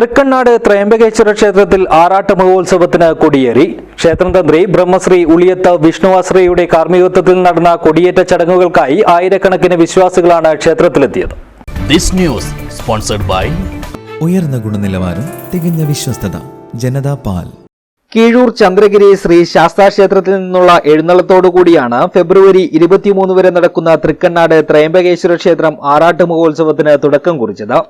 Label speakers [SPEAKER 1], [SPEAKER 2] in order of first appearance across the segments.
[SPEAKER 1] തൃക്കണ്ണാട് ത്രയംബകേശ്വര ക്ഷേത്രത്തിൽ ആറാട്ട് മഹോത്സവത്തിന് കൊടിയേറി. ക്ഷേത്രം തന്ത്രി ബ്രഹ്മശ്രീ ഉളിയത്ത് വിഷ്ണുവാശ്രയുടെ കാർമ്മികത്വത്തിൽ നടന്ന കൊടിയേറ്റ ചടങ്ങുകൾക്കായി ആയിരക്കണക്കിന് വിശ്വാസികളാണ് ക്ഷേത്രത്തിലെത്തിയത്.
[SPEAKER 2] ഉയർന്ന ഗുണനിലവാരം, തികഞ്ഞ വിശ്വസ്തത. ജനതാ പാൽ.
[SPEAKER 1] കീഴൂർ ചന്ദ്രഗിരി ശ്രീ ശാസ്താ ക്ഷേത്രത്തിൽ നിന്നുള്ള എഴുന്നള്ളത്തോടുകൂടിയാണ് ഫെബ്രുവരി 23 വരെ നടക്കുന്ന തൃക്കണ്ണാട് ത്രയംബകേശ്വര ക്ഷേത്രം ആറാട്ട് മഹോത്സവത്തിന് തുടക്കം കുറിച്ചത്.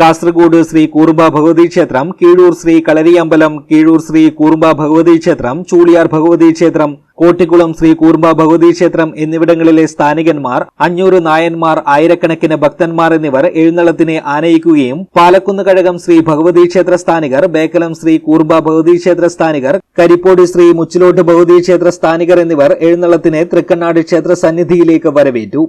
[SPEAKER 1] കാസർഗോഡ് ശ്രീ കൂർബ ഭഗവതി ക്ഷേത്രം, കീഴൂർ ശ്രീ കളരിയമ്പലം, കീഴൂർ ശ്രീ കൂർബ ഭഗവതി ക്ഷേത്രം, ചൂളിയാർ ഭഗവതി ക്ഷേത്രം, കോട്ടിക്കുളം ശ്രീ കൂർബ ഭഗവതി ക്ഷേത്രം എന്നിവിടങ്ങളിലെ സ്ഥാനികന്മാർ, 500 നായന്മാർ, ആയിരക്കണക്കിന് ഭക്തന്മാർ എന്നിവർ എഴുന്നള്ളത്തിനെ ആനയിക്കുകയും പാലക്കുന്ന് കഴകം ശ്രീ ഭഗവതി ക്ഷേത്ര സ്ഥാനികർ, ബേക്കലം ശ്രീ കൂർബ ഭഗവതി ക്ഷേത്ര സ്ഥാനികർ, കരിപ്പോടി ശ്രീ മുച്ചിലോട്ട് ഭഗവതി ക്ഷേത്ര സ്ഥാനികർ എന്നിവർ എഴുന്നള്ളത്തിനെ തൃക്കണ്ണാട് ക്ഷേത്ര സന്നിധിയിലേക്ക് വരവേറ്റു.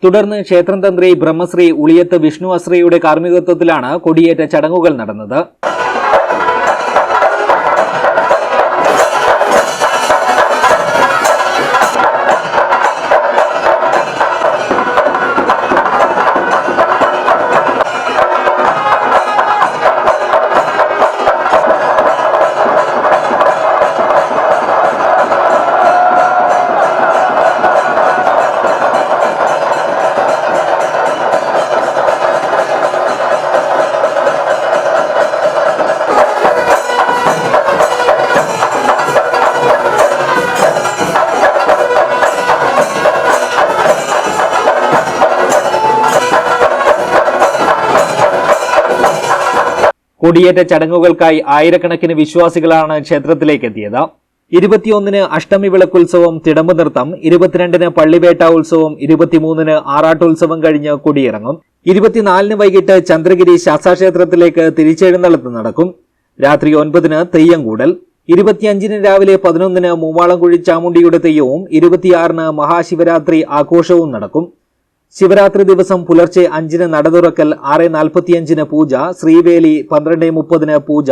[SPEAKER 1] തുടർന്ന് ക്ഷേത്രം തന്ത്രി ബ്രഹ്മശ്രീ ഉളിയത്ത് വിഷ്ണുവാശ്രയുടെ കാർമ്മികത്വത്തിലാണ് കൊടിയേറ്റ ചടങ്ങുകൾ നടന്നത്. കൊടിയേറ്റ ചടങ്ങുകൾക്കായി ആയിരക്കണക്കിന് വിശ്വാസികളാണ് ക്ഷേത്രത്തിലേക്ക് എത്തിയത്. 21-ന് അഷ്ടമി വിളക്കുത്സവം, തിടമ്പ് നൃത്തം, 22-ന് പള്ളിവേട്ട ഉത്സവം, 23-ന് ആറാട്ടുത്സവം കഴിഞ്ഞ് കൊടിയിറങ്ങും. 24-ന് വൈകിട്ട് ചന്ദ്രഗിരി ശാസ്താക്ഷേത്രത്തിലേക്ക് തിരിച്ചെഴുന്നള്ളത്ത് നടക്കും. രാത്രി 9-ന് തെയ്യം കൂടൽ. 25-ന് രാവിലെ 11-ന് മൂവാളംകുഴി ചാമുണ്ടിയുടെ തെയ്യവും 26-ന് മഹാശിവരാത്രി ആഘോഷവും നടക്കും. ശിവരാത്രി ദിവസം പുലർച്ചെ 5-ന് നട തുറക്കൽ, 6:45-ന് പൂജ, ശ്രീവേലി 12:30-ന് പൂജ,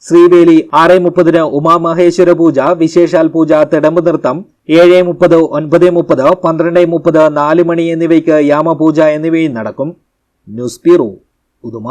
[SPEAKER 1] ശ്രീവേലി 6:30-ന് ഉമാമഹേശ്വര പൂജ, വിശേഷാൽ പൂജ, തിടമ്പ് നൃത്തം 7:30, 9:30, 12:30, 4 മണി എന്നിവയ്ക്ക് യാമപൂജ എന്നിവയും നടക്കും. News bureau, Uduma.